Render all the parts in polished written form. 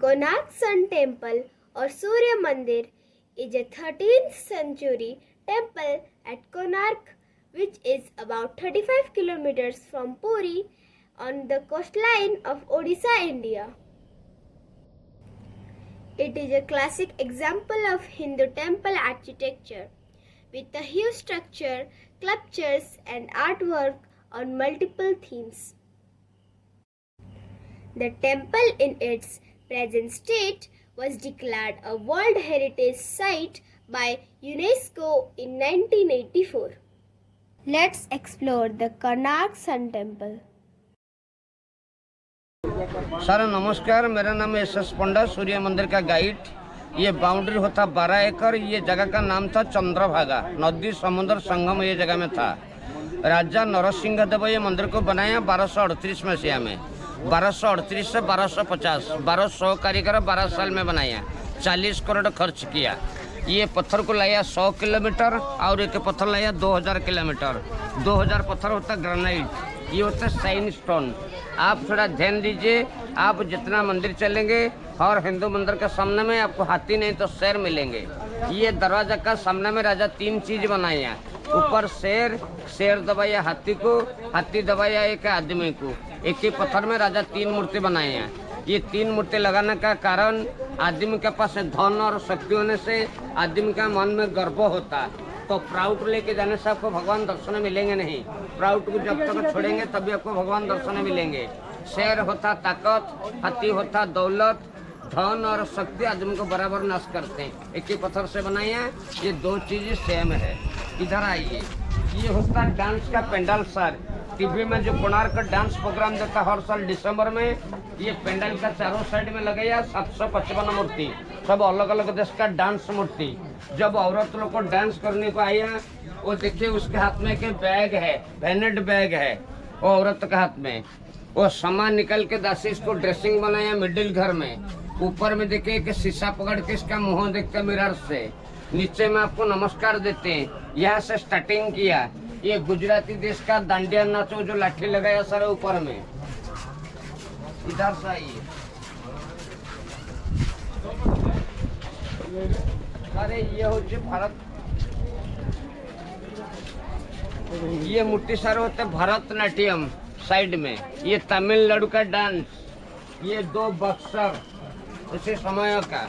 Konark Sun Temple or Surya Mandir is a 13th century temple at Konark, which is about 35 kilometers from Puri on the coastline of Odisha, India. It is a classic example of Hindu temple architecture with a huge structure, sculptures and artwork on multiple themes. The temple in its present state was declared a World Heritage Site by UNESCO in 1984. Let's explore the Konark Sun Temple. Sir नमस्कार, मेरा नाम S पंडा, सूर्य मंदिर का guide. ये boundary होता 12 एकड़। ये जगह का नाम था चंद्रभागा, नदी समुद्र संगम ये जगह में था। राजा नरसिंह देव ये मंदिर को बनाया 1238 मसीहा में। 1238 से 1250, 1200 कारीगर 12 साल में बनाया। 40 करोड़ खर्च किया। ये पत्थर को लाया 100 किलोमीटर और एक पत्थर लाया 2000 किलोमीटर। 2000 पत्थर होता ग्रेनाइट, ये होता साइन स्टोन। आप थोड़ा ध्यान दीजिए, आप जितना मंदिर चलेंगे और हिंदू मंदिर के सामने में आपको हाथी नहीं तो शेर मिलेंगे। ये दरवाजा का सामने में राजा 3 चीज बनाए हैं। ऊपर शेर, शेर दबाया हाथी को, हाथी दबाया एक आदमी को। एक ही पत्थर में राजा 3 मूर्ति बनाए हैं। ये 3 मूर्ति लगाने का कारण आदमी के पास धन और शक्ति होने से आदमी का मन में गर्व होता। तो प्राउड लेके जाने से आपको भगवान दर्शन मिलेंगे नहीं। प्राउड को जब तक छोड़ेंगे तभी आपको भगवान दर्शन मिलेंगे। शेर होता ताकत, हाथी होता दौलत, धन और शक्ति आदमी को बराबर नाश करते हैं। एक ही पत्थर से बनाए हैं। ये 2 चीज सेम है। इधर आइए, ये होता डांस का पेंडल। सर टीवी में जो कोणार्क का डांस प्रोग्राम देता हर साल दिसंबर में, ये पेंडल का चारों साइड में लगाया 755 मूर्ति, सब अलग अलग देश का डांस मूर्ति। जब औरत लोग को डांस करने को आया, वो देखिए उसके हाथ में एक बैग है, वेनेट बैग है वो औरत के हाथ में। वो सामान निकल के दासी इसको ड्रेसिंग बनाया मिडिल घर में। ऊपर में देखिए एक शीशा पकड़ के इसका मुंह देखते मिरर से। नीचे में आपको नमस्कार देते हैं। यहाँ से स्टार्टिंग किया। ये गुजराती देश का दांडिया नाचो जो लाठी लगाया सर ऊपर में। इधर से आइए। अरे ये हो भारत, ये मूर्ति सर होते भरतनाट्यम साइड में। ये तमिलनाडु का डांस। ये 2 बक्सर उसी समय का।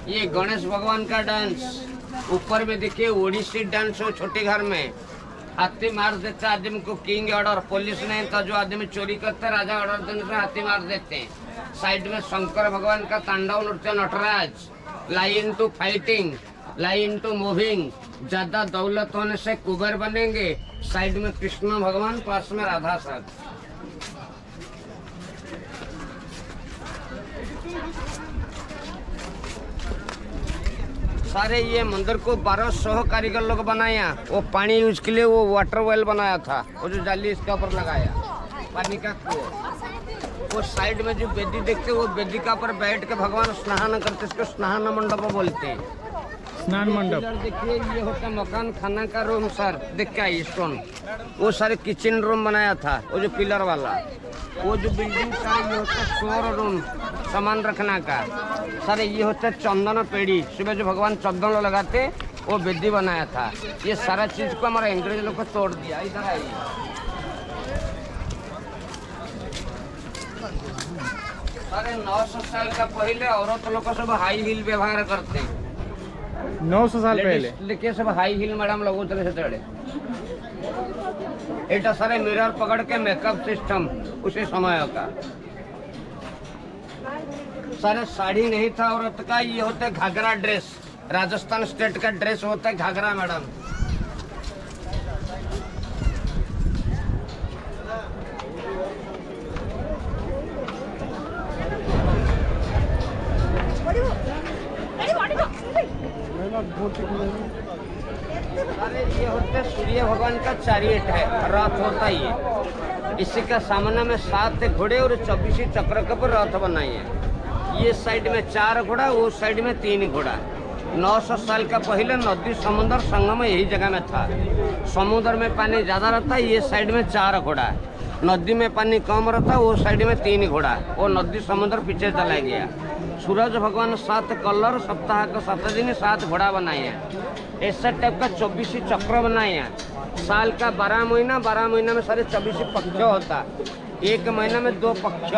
ये गणेश भगवान का डांस। ऊपर में देखिए ओडिसी डांस हो छोटे घर में। हाथी मार देते आदमी को, किंग ऑर्डर। पुलिस नहीं तो जो आदमी चोरी करते राजा ऑर्डर देने से हाथी मार देते हैं। साइड में शंकर भगवान का तांडव नृत्य Nataraj. Line to fighting, line to moving. ज्यादा दौलत होने से कुबेर बनेंगे। साइड में कृष्ण भगवान, पास में राधा सर। सारे ये मंदिर को 1200 कारीगर लोग बनाया। वो पानी यूज के लिए वो वाटर वेल बनाया था। वो जो जाली इसके ऊपर लगाया पानी का कुआं। वो साइड में जो वेदी देखते वो वेदिका पर बैठ के भगवान स्नान करते, इसको स्नान मंडप बोलते हैं। स्नान मंडप देखिए, ये होता मकान खाना का रूम सर। देख के आई स्टोन। वो सारे किचन रूम बनाया था, वो जो पिलर वाला। वो जो बिल्डिंग सारी ये होता स्टोर रूम सामान रखना का। सर ये होता चंदन पेड़ी, सुबह जो भगवान चंदन लगाते वो वेदी बनाया था। ये सारा चीज को हमारा अंग्रेज लोग को तोड़ दिया। इधर आइए। सारे 900 साल का पहले औरत लोग सब हाई हिल व्यवहार करते हैं। 900 साल पहले देखिए सब हाई हिल मैडम लोग उतरे से चढ़े। एटा सारे मिरर पकड़ के मेकअप सिस्टम उसी समय का। सारे साड़ी नहीं था औरत का। ये होता है घाघरा ड्रेस। राजस्थान स्टेट का ड्रेस होता है घाघरा मैडम। अरे ये होते सूर्य भगवान का चैरियट है, रथ होता ही है। इसी का सामने में 7 घोड़े और 24 चक्र के ऊपर रथ बनाए हैं। ये साइड में 4 घोड़ा, वो साइड में 3 घोड़ा। 900 साल का पहले नदी समुद्र संगम यही जगह में था। समुद्र में पानी ज्यादा रहता है। ये साइड में 4 घोड़ा। नदी में पानी कम रहता, वो साइड में 3 घोड़ा, वो नदी समुद्र पीछे चला गया। सूरज भगवान 7 कलर, सप्ताह का 7 दिन 7 घोड़ा बनाए हैं। ऐसा टाइप का 24 चक्र बनाए हैं। साल का 12 महीना, 12 महीना में सारे 24 पक्ष होता, एक महीना में 2 पक्ष।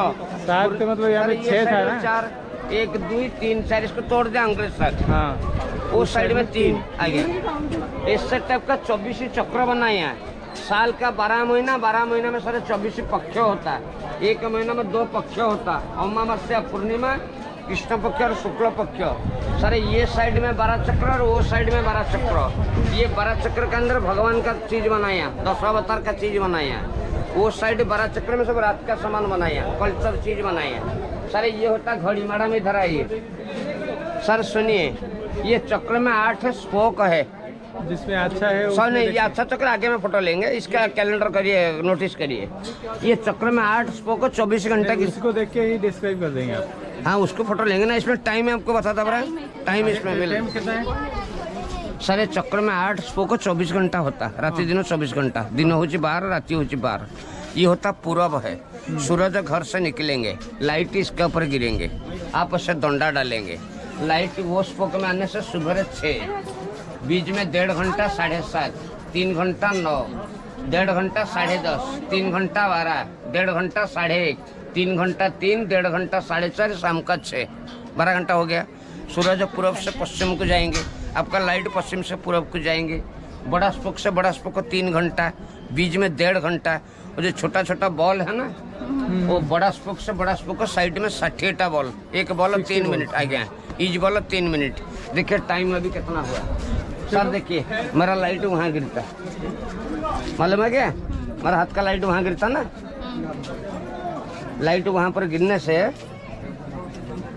7 का मतलब यहाँ पे 6 था ना? 4, 1 2 3 4, इसको तोड़ दे अंग्रेज तक। हाँ, वो साइड में 3 आगे। ऐसे टाइप का 24 चक्र बनाए हैं। साल का 12 महीना, 12 महीना में सारे 24 पक्ष होता है, एक महीना में 2 पक्ष होता, अमावस्या पूर्णिमा, कृष्ण पक्ष और शुक्ल पक्ष। सारे ये साइड में 12 चक्र और वो साइड में 12 चक्र। ये 12 चक्र के अंदर भगवान का चीज बनाया, 10 अवतार का चीज बनाया। वो साइड 12 चक्र में सब रात का सामान बनाया, कल्चर चीज बनाया। सारे ये होता घड़ी माड़ा में इधर आइए सर, सुनिए, ये चक्र में 8 स्पोक है। जिसमें अच्छा है सर नहीं, ये अच्छा चक्र आगे में फोटो लेंगे, इसका कैलेंडर करिए, नोटिस करिए। ये चक्र में 8 स्पोक, 24 घंटे की। इसको देख के ही डिस्क्राइब कर देंगे आप। हाँ, उसको फोटो लेंगे ना, इसमें टाइम है, आपको बताता बड़ा टाइम इसमें मिले। टाइम कितना है? सारे चक्र में 8 स्पोक 24 घंटा होता, राति दिनों 24 घंटा, दिन हो 12, राति हो 12। ये होता पूरब है। सूरज घर से निकलेंगे, लाइट इसके ऊपर गिरेंगे, आप उससे डंडा डालेंगे, लाइट वो स्पोक में आने से सुबह 6, बीच में 1.5 घंटा 7:30, 3 घंटा 9, 1.5 घंटा 10:30, 3 घंटा 12, 1.5 घंटा 1:30, 3 घंटा 3, 1.5 घंटा 4:30, शाम का 6, 12 घंटा हो गया। सूरज पूर्व से पश्चिम को जाएंगे, आपका लाइट पश्चिम से पूर्व को जाएंगे। बड़ा स्पोक से बड़ा स्पोक 3 घंटा, बीच में 1.5 घंटा। और जो छोटा छोटा बॉल है ना, वो बड़ा स्पोक से बड़ा स्पोक साइड में 60टा बॉल, एक बॉल 3 मिनट आ गया, ईच बॉल 3 मिनट। देखिए टाइम अभी कितना हुआ सर, देखिए मेरा लाइट वहाँ गिरता, मालूम है क्या, मेरा हाथ का लाइट वहाँ गिरता ना, लाइट वहाँ पर गिरने से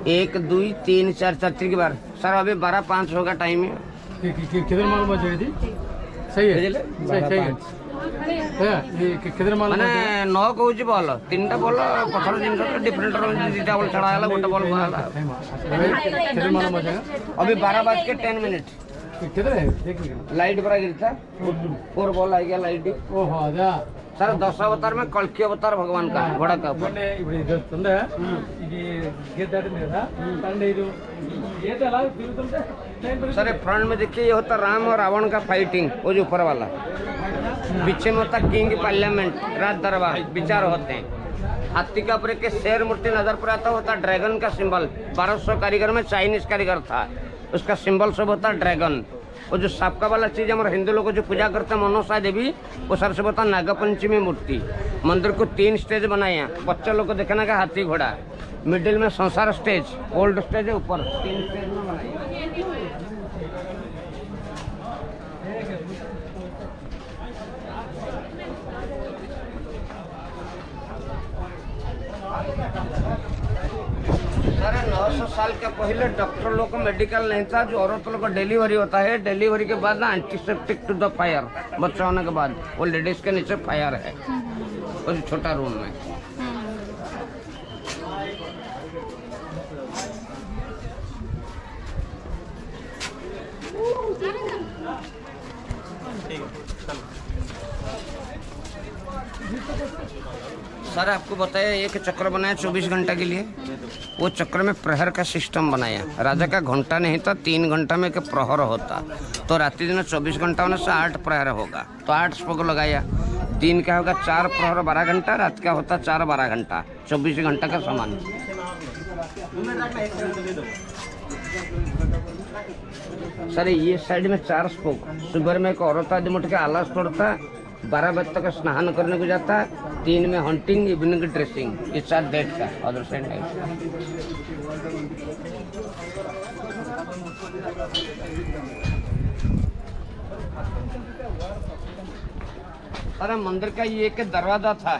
1 2 3 4 4 की बार सर, अभी 12:05 होगा टाइम है। किधर मालूम हो जाएगी? सही है, सही है। किधर मालूम ମାନେ 9 କହୁଛି ବଲ୍, 3ଟା ବଲ୍ ପଥର ଜିନିଷ डिफरेंट ରହୁଛି, 2ଟା ବଲ୍ ଛଡ଼ା ହେଲା, 1 ବଲ୍ ବାହାରିଲା। किधर मालूम हो जाएगा? अभी 12:10 किधर है? देखिए लाइट पूरा गिरता, 4 बॉल आ गया लाइट। ओहो अदा सर 10 अवतार में कल्कि अवतार भगवान का घोड़ा का ऊपर। ಮೊನ್ನೆ ಇದು ತಂದೆ ಇದು ಗೆದ್ದಾಡಿ ಮೇಲೆ ತಂದೆ ಇದು ಏತಲ್ಲ ತಿರುತ್ತಂತೆ सर फ्रंट में देखिए, ये होता राम और रावण का फाइटिंग, वो जो ऊपर वाला, पीछे में होता किंग पार्लियामेंट, राज दरबार विचार होते हैं। हाथी का ऊपर के शेर मूर्ति नजर पर आता, होता ड्रैगन का सिंबल। 1200 कारीगर में चाइनीज कारीगर था, उसका सिंबल सब होता ड्रैगन। वो जो सापका वाला चीज हमारे हिंदू लोग जो पूजा करते हैं मनोसा देवी, वो सर से होता नागपंचमी मूर्ति। मंदिर को 3 स्टेज बनाए हैं, बच्चे लोग को देखना का हाथी घोड़ा, मिडिल में संसार स्टेज, ओल्ड स्टेज है, ऊपर 3 स्टेज में बनाए। सारे 900 साल के पहले डॉक्टर लोग को मेडिकल नहीं था, जो औरत लोग का डिलीवरी होता है, डिलीवरी के बाद ना एंटीसेप्टिक टू द फायर, बच्चा होने के बाद वो लेडीज के नीचे फायर है, वो जो छोटा रूम में। सर आपको बताया, एक चक्र बनाया 24 घंटा के लिए, वो चक्र में प्रहर का सिस्टम बनाया। राजा का घंटा नहीं था, 3 घंटा में एक प्रहर होता, तो रात्रि दिन 24 घंटा होने से 8 प्रहर होगा, तो 8 स्पोक लगाया। दिन का होगा 4 प्रहर 12 घंटा, रात का होता 4 12 घंटा, 24 घंटा का सामान। सर ये साइड में 4 स्पोक, सुबह में एक औरत आदमी उठ के आलस तोड़ता, 12 बजे तक स्नान करने को जाता, 3 में हंटिंग, इवनिंग ड्रेसिंग, ये 4 डेट का अदर साइड है। अरे मंदिर का ये एक दरवाजा था,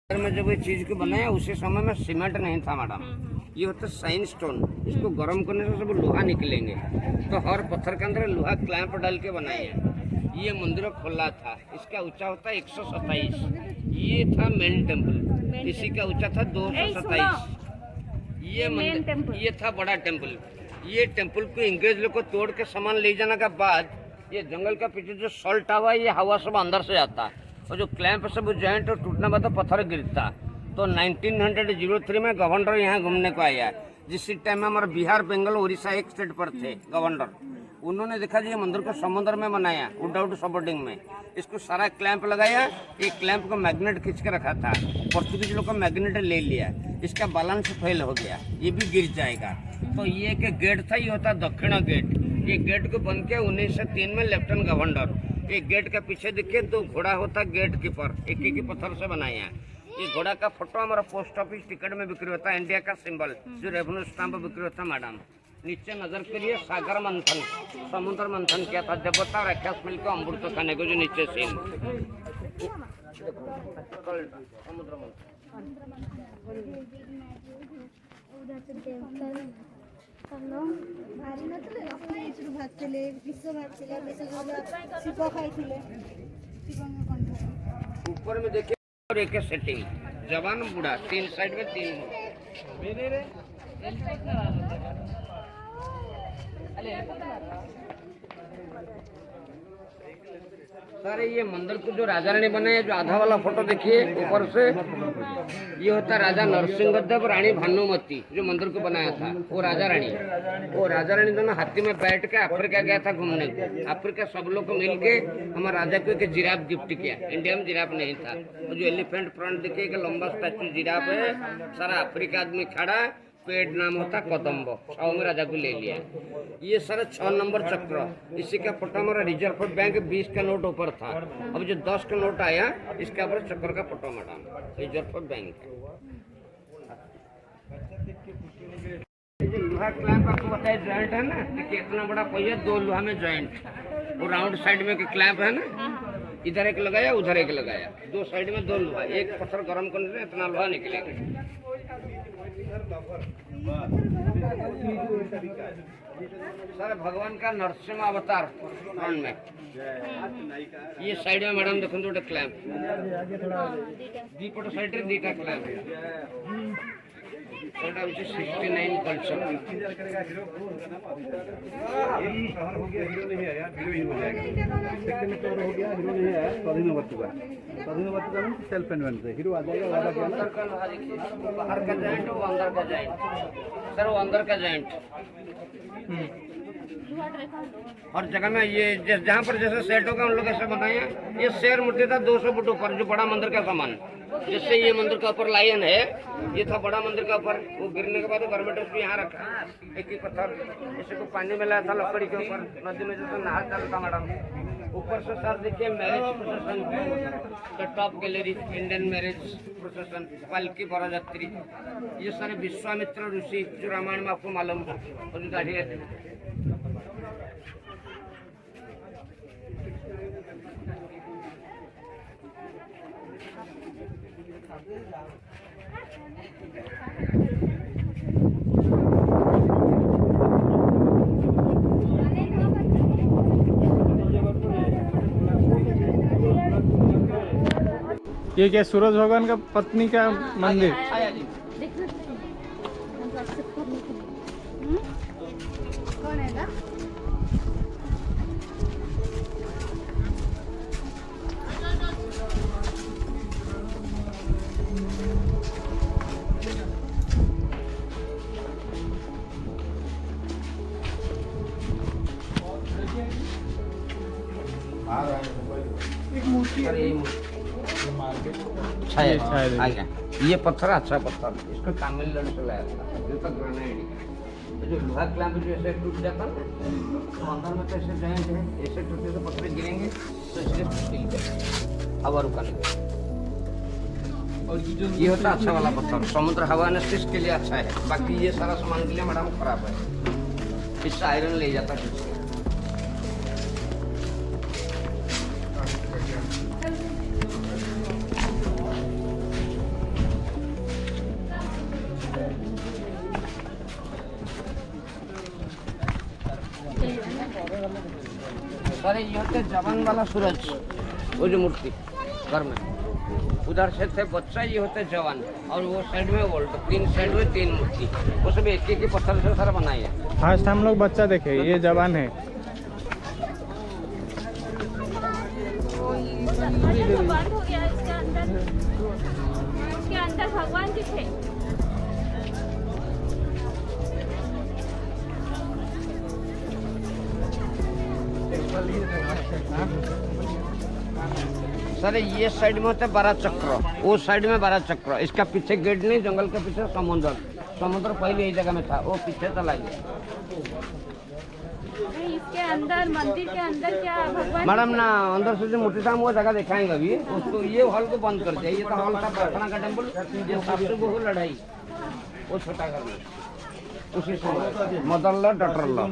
में जब ये चीज को बनाया उसी समय में सीमेंट नहीं था मैडम, ये होता साइन स्टोन, इसको गर्म करने से सब लोहा निकलेंगे, तो हर पत्थर के अंदर लोहा क्लैंप डाल के बनाए हैं। ये मंदिर खुला था, इसका ऊंचा होता 127, ये था मेन टेम्पल, इसी का ऊंचा था 227। ये मंदिर, ये था बड़ा टेम्पल। ये टेम्पल को अंग्रेज लोग को तोड़ के सामान ले जाने के बाद, ये जंगल का पीछे जो सॉल्ट हवा, ये हवा सब अंदर से जाता, और जो क्लैंप सब जॉइंट और टूटने बाद तो पत्थर गिरता। तो 1903 में गवर्नर यहाँ घूमने को आया, जिस टाइम में हमारा बिहार, बंगाल, उड़ीसा एक स्टेट पर थे गवर्नर। उन्होंने देखा जी ये मंदिर को समुद्र में बनाया, वुड सपोर्टिंग में, इसको सारा क्लैंप लगाया। एक क्लैंप को मैग्नेट खींच के रखा था, पोर्चुगीज लोग का मैग्नेट ले लिया, इसका बैलेंस फेल हो गया, ये भी गिर जाएगा। तो ये एक गेट था, ये होता दक्षिण गेट। ये गेट को बंद किया 1903 में लेफ्टिनेंट गवर्नर। एक गेट का पीछे देखिए 2 घोड़ा होता गेट कीपर, एक ही पत्थर से बनाया। ये घोड़ा का फोटो हमारा पोस्ट ऑफिस टिकट में बिक्री होता है, इंडिया का सिंबल जो रेवेन्यू स्टाम्प बिक्री होता है मैडम। नीचे नजर करिए, सागर मंथन, समुद्र मंथन किया था देवता और राक्षस मिलकर अमृत खाने को, जो नीचे सीन समुद्र मंथन। ऊपर में देखिए और एक सेटिंग, जवान बूढ़ा, 3 साइड में 3 सर। ये मंदिर को जो राजा रानी बनाए, जो आधा वाला फोटो देखिए ऊपर से, ये होता राजा नरसिंह देव, रानी भानुमती जो मंदिर को बनाया था, वो राजा रानी। वो राजा रानी दोनों हाथी में बैठ के अफ्रीका गया था घूमने को। अफ्रीका सब लोग को मिलके हमारे राजा को एक जिराफ गिफ्ट किया। इंडिया में जिराफ नहीं था, और जो एलिफेंट फ्रंट देखिए एक लंबा स्टैचू जिराफ है, सारा अफ्रीका आदमी खड़ा, पेड़ नाम होता कदम्ब, में राजा को ले लिया। ये सारा 6 नंबर चक्र, इसी का फोटो हमारा रिजर्व बैंक 20 का नोट ऊपर था। अब जो 10 का नोट आया, इसके ऊपर चक्र का फोटो मैडम, रिजर्व बैंक। लोहा क्लैंप आपको बताया जॉइंट है ना, देखिए इतना बड़ा पहिया, 2 लोहा में जॉइंट, वो राउंड साइड में क्लैंप है ना, इधर एक लगाया, उधर एक लगाया, 2 साइड में 2 लोहा। एक पत्थर गर्म करने से इतना लोहा निकलेगा। सर भगवान का नरसिंह अवतार फ्रंट में, ये साइड में मैडम देखो तो क्लैंप, दीपट साइड में 2टा clamp, 69 culture. Self invent hero आ जाएगा। बाहर का जॉइंट, वो अंदर का जॉइंट। सर वो अंदर का जॉइंट और जगह में ये जहाँ पर जैसे सेट होगा उन लोग ऐसे बनाए। ये शेर मूर्ति था 200 फुट ऊपर, जो बड़ा मंदिर का सामान, जिससे ये मंदिर का ऊपर लायन है, ये था बड़ा मंदिर का ऊपर। वो गिरने के बाद गवर्नमेंट उसको यहाँ रखा, एक ही पत्थर, इसी को पानी में लाया था लकड़ी के ऊपर, नदी में जैसे नहा चलता मैडम। ऊपर से सर देखिए marriage प्रोसेसन, top gallery, Indian marriage प्रोसेसन, पालकी बरयात्री, ये सारे विश्वामित्र ऋषि जो रामायण में आपको मालूम है, उनकी गाड़ी है। ये क्या सूरज भगवान का पत्नी का मंदिर? कौन है ना? ये पत्थर अच्छा पत्थर, इसको तमिलनाडु से लाया था, जो तक ग्रेनाइट का। जो लोहा क्लैंप जो ऐसे टूट जाता ना, तो अंदर में तो ऐसे जॉइंट है, ऐसे टूटे से पत्थर गिरेंगे तो इसलिए स्टील का हवा रुकाने का। और ये होता अच्छा वाला पत्थर, समुद्र हवा एनालिसिस के लिए अच्छा है। बाकी ये सारा सामान के लिए मैडम खराब है, इससे आयरन ले जाता है। अरे ये होते जवान वाला सूरज, वो जो मूर्ति घर में, उधर से थे बच्चा, ये होते जवान, और वो साइड में वोल्ट, 3 साइड में 3 मूर्ति, वो सब एक ही पत्थर से सारा बनाई है। फर्स्ट हम लोग बच्चा देखे, ये जवान है। तो बंद हो गया इसके अंदर। उसके अंदर भगवान जी थे। सर ये साइड में होता है 12 चक्र, वो साइड में 12 चक्र। इसका पीछे गेट नहीं, जंगल के पीछे समुद्र। समुद्र पहले यही जगह में था, वो पीछे चला गया। नहीं, इसके अंदर मंदिर के अंदर क्या भगवान मैडम ना अंदर से जो मूर्ति था वो जगह दिखाएंगे अभी उसको। ये हॉल को बंद कर दिया। ये था हॉल था प्रार्थना का टेम्पल। ये सबसे बहु लड़ाई वो छोटा घर में उसी समय मदरला डटरला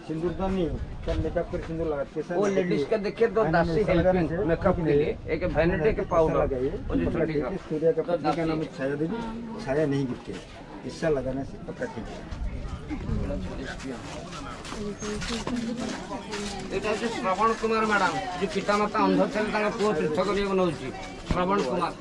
सिंदूरदानी क्या मेकअप कर सिंदूर लगाते हैं। वो लेडीज का देखिए दो दासी हेल्पिंग मेकअप के लिए, एक वैनिटी के पाउडर वो जो छोटी का सूर्य का पत्नी का नाम है छाया देवी। छाया नहीं गिरती है, हिस्सा लगाने से पक्का ठीक है। এটা হচ্ছে শ্রবণ কুমার ম্যাডাম, যে পিতামাতা অন্ধ ছিলেন তাଙ୍କ পুଅ তীর্ଥ କରିବାକୁ ନେଉଛି। ଶ୍ରବଣ କୁମାର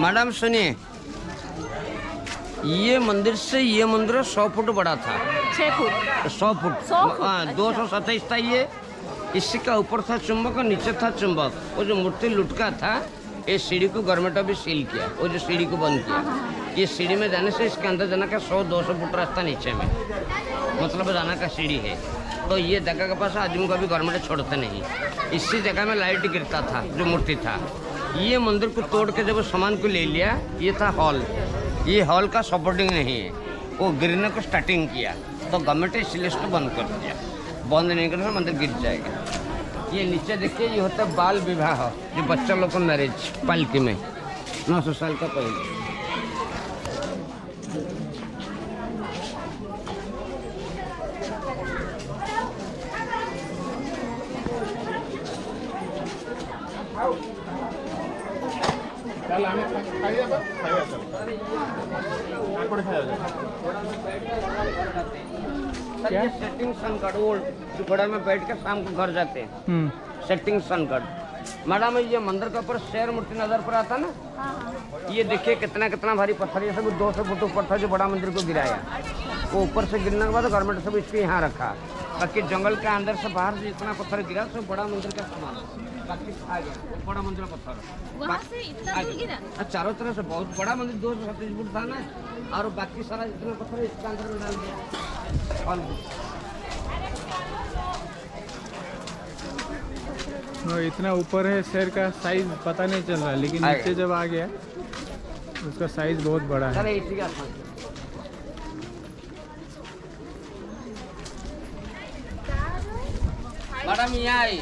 मैडम सुनिए, ये मंदिर से ये मंदिर 100 फुट बड़ा था। 6 फुट 100 फुट हाँ 227 था ये। इसी का ऊपर था चुंबक और नीचे था चुंबक। वो जो मूर्ति लुटका था, ये सीढ़ी को गवर्नमेंट अभी सील किया, वो जो सीढ़ी को बंद किया। ये सीढ़ी में जाने से इसके अंदर जाने का 100-200 फुट रास्ता नीचे में, मतलब जाने का सीढ़ी है। तो ये जगह के पास आदमी को अभी गवर्नमेंट छोड़ते नहीं। इसी जगह में लाइट गिरता था जो मूर्ति था। ये मंदिर को तोड़ के जब सामान को ले लिया, ये था हॉल। ये हॉल का सपोर्टिंग नहीं है, वो गिरने को स्टार्टिंग किया तो गवर्नमेंट इसलिए इसको बंद कर दिया। बंद नहीं करने से मंदिर गिर जाएगा। ये नीचे देखिए, ये होता है बाल विवाह, जो बच्चा लोग का मैरिज पालकी में 900 साल का पहले। सर ये सेटिंग सनगढ़, ओल्ड जो घोड़ा में बैठ कर शाम को घर जाते हैं, सेटिंग सनगढ़। मैडम ये मंदिर के ऊपर शेर मूर्ति नजर पर आता ना, ये देखिए कितना कितना भारी पत्थर। ये सब 200 फुट ऊपर था जो बड़ा मंदिर को गिराया। वो ऊपर से गिरने के बाद गवर्नमेंट सब इसको यहाँ रखा, ताकि जंगल के अंदर से बाहर से जितना पत्थर गिरा सब बड़ा मंदिर का सामान बाकी आ गया। बड़ा मंदिर का पत्थर वहाँ से इतना दूर गिरा। चारों तरफ से बहुत बड़ा मंदिर 237 फुट था ना, और बाकी सारा जितना पत्थर इसके अंदर में डाल दिया। इतना ऊपर है, शेर का साइज पता नहीं चल रहा, लेकिन नीचे जब आ गया उसका साइज बहुत बड़ा है। चले इसी का मैडम यहाँ आई,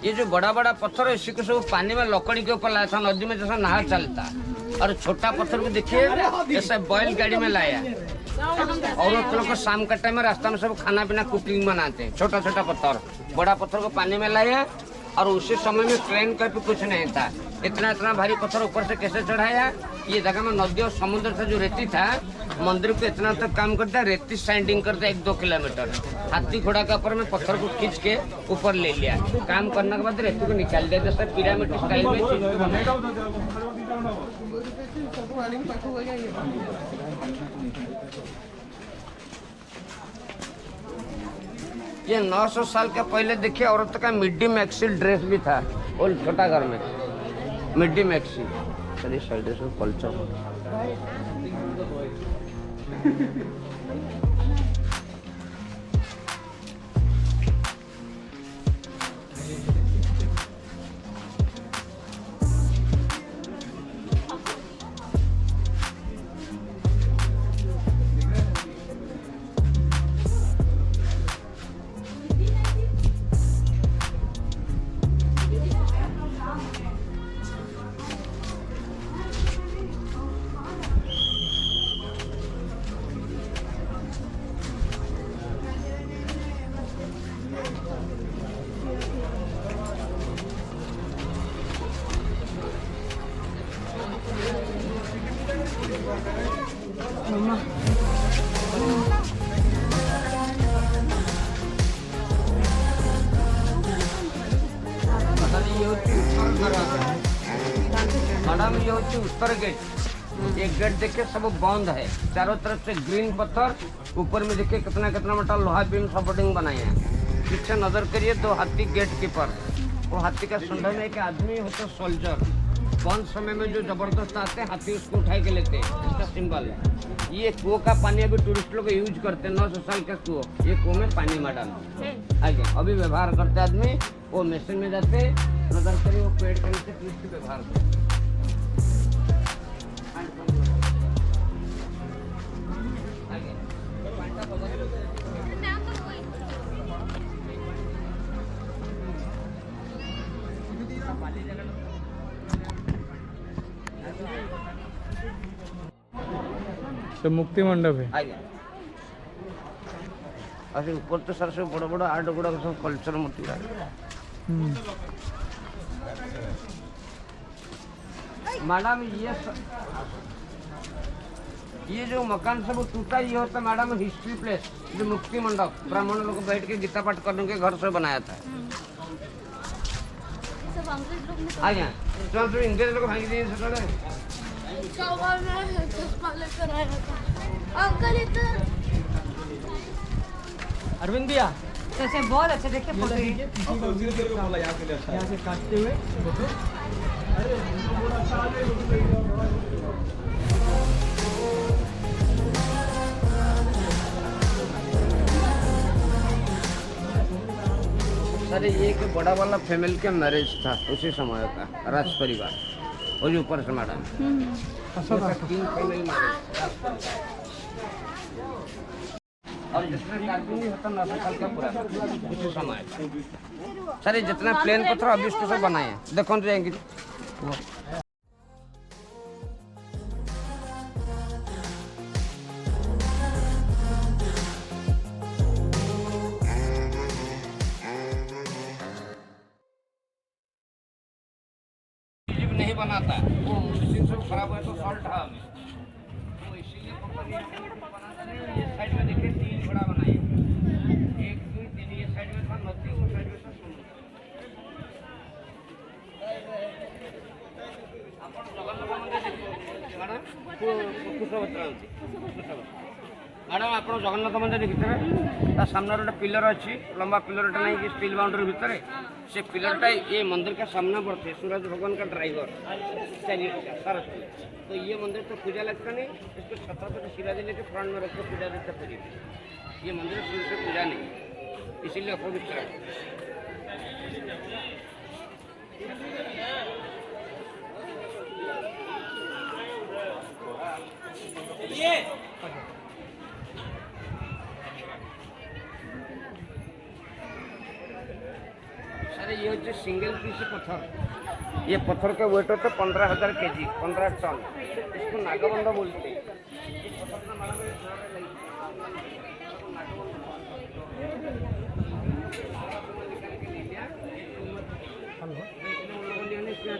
ये जो बड़ा बड़ा पत्थर है इसी को सब पानी में लकड़ी के ऊपर लाया था, नदी में जैसा नहा चलता। और छोटा पत्थर को देखिए जैसे बैल गाड़ी में लाया। और लोग को शाम का टाइम में रास्ता में सब खाना पीना कुकिंग बनाते हैं। छोटा छोटा पत्थर, बड़ा पत्थर को पानी में लाया। और उसी समय में ट्रेन का भी कुछ नहीं था, इतना इतना भारी पत्थर ऊपर से कैसे चढ़ाया। ये जगह में नदी और समुद्र से जो रेती था, मंदिर को इतना तक काम करता है, रेती साइडिंग करता है 1-2 किलोमीटर। हाथी घोड़ा के ऊपर में पत्थर को खींच के ऊपर ले लिया। काम करने के बाद रेती को निकाल दिया, जैसे पिरामिड स्टाइल में चीज को बनाया। ये 900 साल के पहले देखिए औरत का मिड्डी मैक्सी ड्रेस भी था, और छोटा घर में मिड्डी मैक्सी। चलिए साइड से कल्चर मैडम ये होती उत्तर गेट। एक गेट देखिए सब बंद है, चारों तरफ से ग्रीन पत्थर, ऊपर में देखिए कितना कितना मोटा लोहा बीम सपोर्टिंग बनाए हैं। पीछे नजर करिए, 2 हाथी गेट कीपर, वो हाथी का सुंदर में एक आदमी होता सोल्जर। बंद समय में जो जबरदस्त आते हैं हाथी उसको उठा के लेते हैं, इसका सिंबल है। ये कुओं का पानी अभी टूरिस्ट लोग यूज करते हैं, 900 साल का कुओं। ये कुओं में पानी मैडम आगे अभी व्यवहार करते आदमी, वो मशीन में जाते नजर करिए, वो पेड़ के नीचे टूरिस्ट व्यवहार करते। तो मुक्ति मंडप है। आगे अरे ऊपर तो सर से बड़ा बड़ा आर्ट गुड़ा सब कल्चर मूर्ति है। मैडम ये जो मकान सब टूटा ये होता मैडम हिस्ट्री प्लेस, जो मुक्ति मंडप ब्राह्मण लोग बैठ के गीता पाठ करने के घर से बनाया था। सब अंग्रेज लोग ने आगे तो इंग्रेज लोग भाग दिए सर। चश्मा लेकर आया था अंकल इधर। अरविंद भैया जैसे बहुत अच्छे देखिए फोटो यहाँ से काटते हुए फोटो। सर ये एक बड़ा वाला फैमिली का मैरिज था उसी समय का, राज परिवार और जो ऊपर से मैडम तीन फैमिली मैरिज। और जितना कार्टून होता 900 साल का पूरा उसी समय का। सर ये जितना प्लेन पत्थर अभी उसको सब बनाए हैं, देखो जाएंगे। नहीं बनाता वो मशीन सब खराब है तो सॉल्ट है हमें, तो इसीलिए कंपनी बनाता नहीं। ये साइड में देखिए 3 घोड़ा बनाए, 1 2 3, ये साइड में था नदी, वो साइड में था समुद्र। मैडम आप जगन्नाथ मंदिर देखिए सामने गोटे पिलर अच्छी लंबा पिलरटा नहीं कि स्टील बाउंड्री भितर से पिलरटा ये मंदिर का सामने पड़ते सूरज भगवान का ड्राइवर चलिए सर। तो ये मंदिर तो पूजा लगता नहीं, इसको छत्ता पे सिरा दे लेके फ्रंट में रखकर पूजा देता पूरी। ये मंदिर शुरू से पूजा नहीं, इसीलिए अपवित्र है। अरे ये होते सिंगल पीस पत्थर, ये पत्थर का वेट होता 15,000 kg, 15 टन। इसको नागाबंधा बोलते हैं।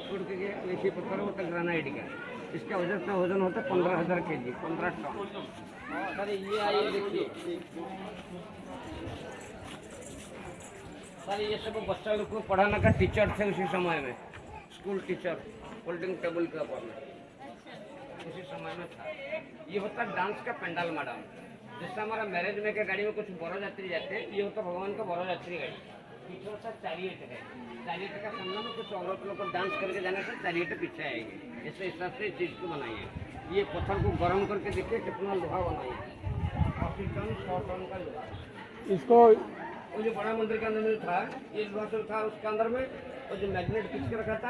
छोड़ के गया ऐसे पत्थर होता ग्रेनाइट का, इसका वजन होता 15,000 kg, 15 टन। अरे ये आइए देखिए सर, ये सब बच्चा लोग को पढ़ाने का टीचर थे उसी समय में, स्कूल टीचर फोल्डिंग टेबल के ऊपर में उसी समय में था। ये होता डांस का पंडाल मैडम, जैसे हमारा मैरिज में के गाड़ी में कुछ बड़ो यात्री जाते हैं, ये होता भगवान का बड़ो यात्री गाड़ी। पीछे होता चारियट है, चारियट का सामने में कुछ औरत लोग को डांस करके जाने से चारियट पीछे आएगी। इस हिसाब से चीज़ को बनाई है। ये पत्थर को गर्म करके देखिए कितना लोहा बनाई है, 80 टन 100 टन का लोहा। इसको वो जो बड़ा मंदिर के अंदर में था ये लोहा सब था, उसके अंदर में और जो मैग्नेट खींच के रखा था,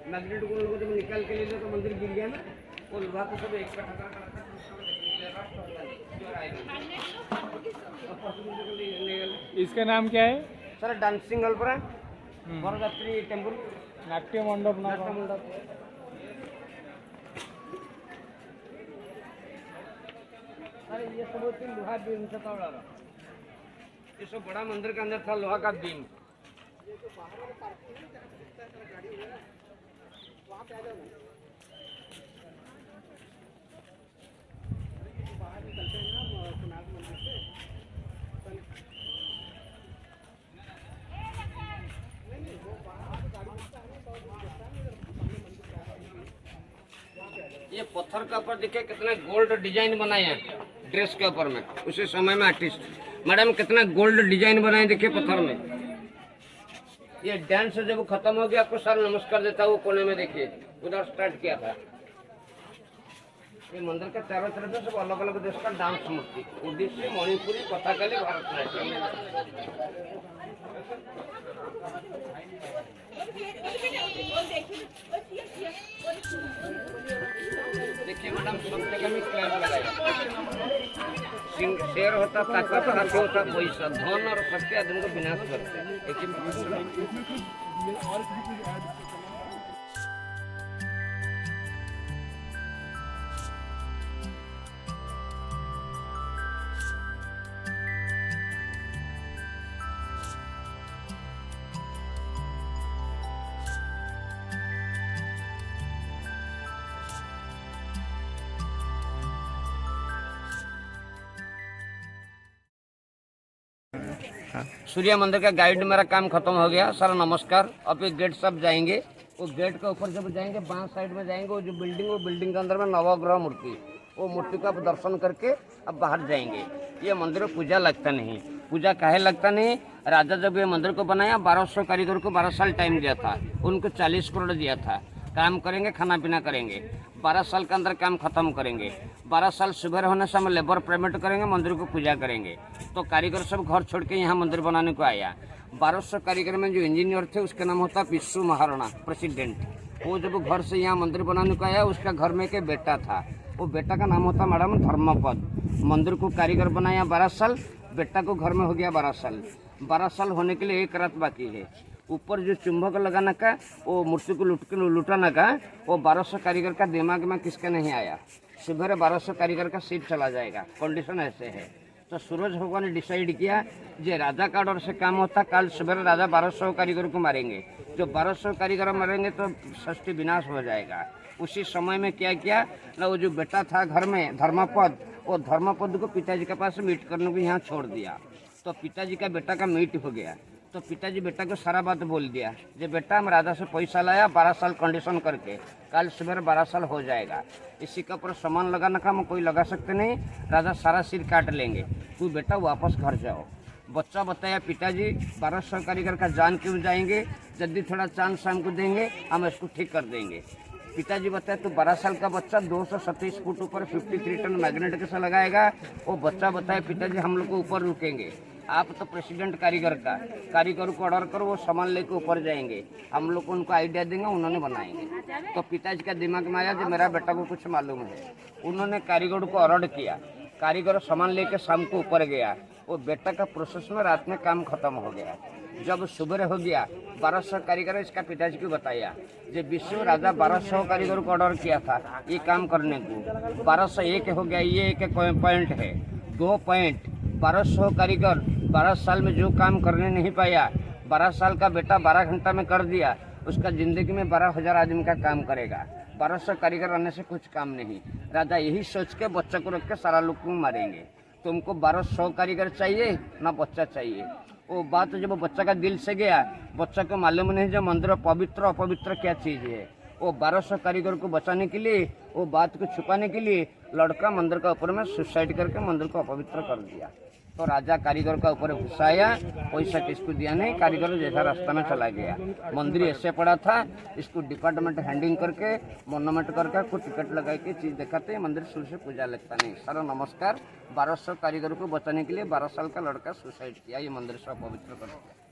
मैग्नेट को लोगों जब निकाल के ले लिया तो मंदिर गिर गया ना, वो लोहा को सब एक कटा कर इसका नाम क्या है सर? डांसिंग अल्परा बरयात्री टेम्पल, नाट्य मंडप ना नाट्य मंडप। अरे ये सब होती लोहा बीम से तोड़ा, ये सब बड़ा मंदिर के अंदर था लोहा का बीम। पत्थर के ऊपर देखिए कितना गोल्ड डिजाइन बनाए हैं ड्रेस के ऊपर में, उसी समय में आर्टिस्ट मैडम कितना गोल्ड डिजाइन बनाए देखिए पत्थर में। ये डांस जब खत्म हो गया आपको सर नमस्कार देता हूँ, कोने में देखिए उधर स्टार्ट किया था। ये मंदिर के चारों तरफ से सब अलग अलग देश का डांस मूर्ति, ओडिसी, मणिपुरी, कथकली, भरतनाट्यम। देखिए मैडम सब जगह में क्लैंप लगाया। शेर होता ताकत, हाथी होता पैसा, धन और शक्ति आदमी को विनाश करते हैं। सूर्य मंदिर का गाइड मेरा काम खत्म हो गया सर नमस्कार। अब ये गेट सब जाएंगे, वो गेट के ऊपर जब जाएंगे बाएं साइड में जाएंगे, वो जो बिल्डिंग के अंदर में नवग्रह मूर्ति, वो मूर्ति का दर्शन करके अब बाहर जाएंगे। ये मंदिर में पूजा लगता नहीं, पूजा काहे लगता नहीं, राजा जब ये मंदिर को बनाया 1200 कारीगर को 12 साल टाइम दिया था, उनको 40 करोड़ दिया था। काम करेंगे, खाना पीना करेंगे, 12 साल के अंदर काम खत्म करेंगे। 12 साल सुबह होने से हम लेबर पेमेंट करेंगे, मंदिर को पूजा करेंगे। तो कारीगर सब घर छोड़ के यहाँ मंदिर बनाने को आया। 1200 कारीगर में जो इंजीनियर थे उसका नाम होता पिस्सू महाराणा प्रेसिडेंट। वो जब घर से यहाँ मंदिर बनाने को आया, उसका घर में एक बेटा था, वो बेटा का नाम होता मैडम धर्मपद। मंदिर को कारीगर बनाया 12 साल, बेटा को घर में हो गया 12 साल। 12 साल होने के लिए एक रात बाकी है। ऊपर जो चुंबक लगाना का, वो मूर्ति को लुटाना का, वो 1200 कारीगर का दिमाग में किसका नहीं आया। सुबह 1200 कारीगर का सीट चला जाएगा, कंडीशन ऐसे है। तो सूरज भगवान ने डिसाइड किया जो राजा का ऑर्डर से काम होता, कल सुबह राजा 1200 कारीगर को मारेंगे। जो 1200 कारीगर मारेंगे तो सृष्टि विनाश हो जाएगा। उसी समय में क्या किया ना, वो जो बेटा था घर में धर्मपद, वो धर्मपद को पिताजी के पास मीट करने को यहाँ छोड़ दिया। तो पिताजी का बेटा का मीट हो गया। तो पिताजी बेटा को सारा बात बोल दिया, जो बेटा हम राजा से पैसा लाया 12 साल कंडीशन करके, कल सुबह 12 साल हो जाएगा। इसी के ऊपर सामान लगाना का कोई लगा सकते नहीं, राजा सारा सिर काट लेंगे, तू बेटा वापस घर जाओ। बच्चा बताया पिताजी 1200 कारीगर का जान क्यों जाएंगे, जल्दी थोड़ा चांद शाम को देंगे, हम इसको ठीक कर देंगे। पिताजी बताया तो 12 साल का बच्चा 227 फुट ऊपर 53 टन मैग्नेट कैसे लगाएगा। वो बच्चा बताया पिताजी हम लोग को ऊपर रुकेंगे, आप तो प्रेसिडेंट कारीगर का, कारीगर को ऑर्डर करो, वो सामान लेके ऊपर जाएंगे, हम लोग को उनको आइडिया देंगे, उन्होंने बनाएंगे। तो पिताजी का दिमाग में आया जो मेरा बेटा को कुछ मालूम है। उन्होंने कारीगर को ऑर्डर किया, कारीगर सामान लेके शाम को ऊपर गया। वो बेटा का प्रोसेस में रात में काम खत्म हो गया। जब सुबह हो गया 1200 कारीगर इसका पिताजी को बताया, जब विश्व राजा 1200 कारीगर को ऑर्डर किया था ये काम करने को, 1201 हो गया। ये एक पॉइंट है, 2 पॉइंट। 1200 कारीगर 12 साल में जो काम करने नहीं पाया, 12 साल का बेटा 12 घंटा में कर दिया, उसका जिंदगी में 12,000 आदमी का काम करेगा। 1200 कारीगर रहने से कुछ काम नहीं। राजा यही सोच के बच्चा को रख के सारा लोग को मारेंगे। तुमको 1200 कारीगर चाहिए ना बच्चा चाहिए। वो बात जब बच्चा का दिल से गया, बच्चा को मालूम नहीं जो मंदिर पवित्र अपवित्र क्या चीज़ है। वो 1200 कारीगर को बचाने के लिए, वो बात को छुपाने के लिए लड़का मंदिर का ऊपर में सुसाइड करके मंदिर को अपवित्र कर दिया। तो राजा कारीगर का ऊपर घुसाया, पैसा किसको दिया नहीं, कारीगर जैसा रास्ता में चला गया। मंदिर ऐसे पड़ा था, इसको डिपार्टमेंट हैंडिंग करके मोनूमेंट करके कुछ टिकट लगा के चीज़ दिखाते, मंदिर शुरू से पूजा लगता नहीं। सर नमस्कार। 1200 कारीगर को बचाने के लिए 12 साल का लड़का सुसाइड किया, ये मंदिर से अपवित्र कर दिया।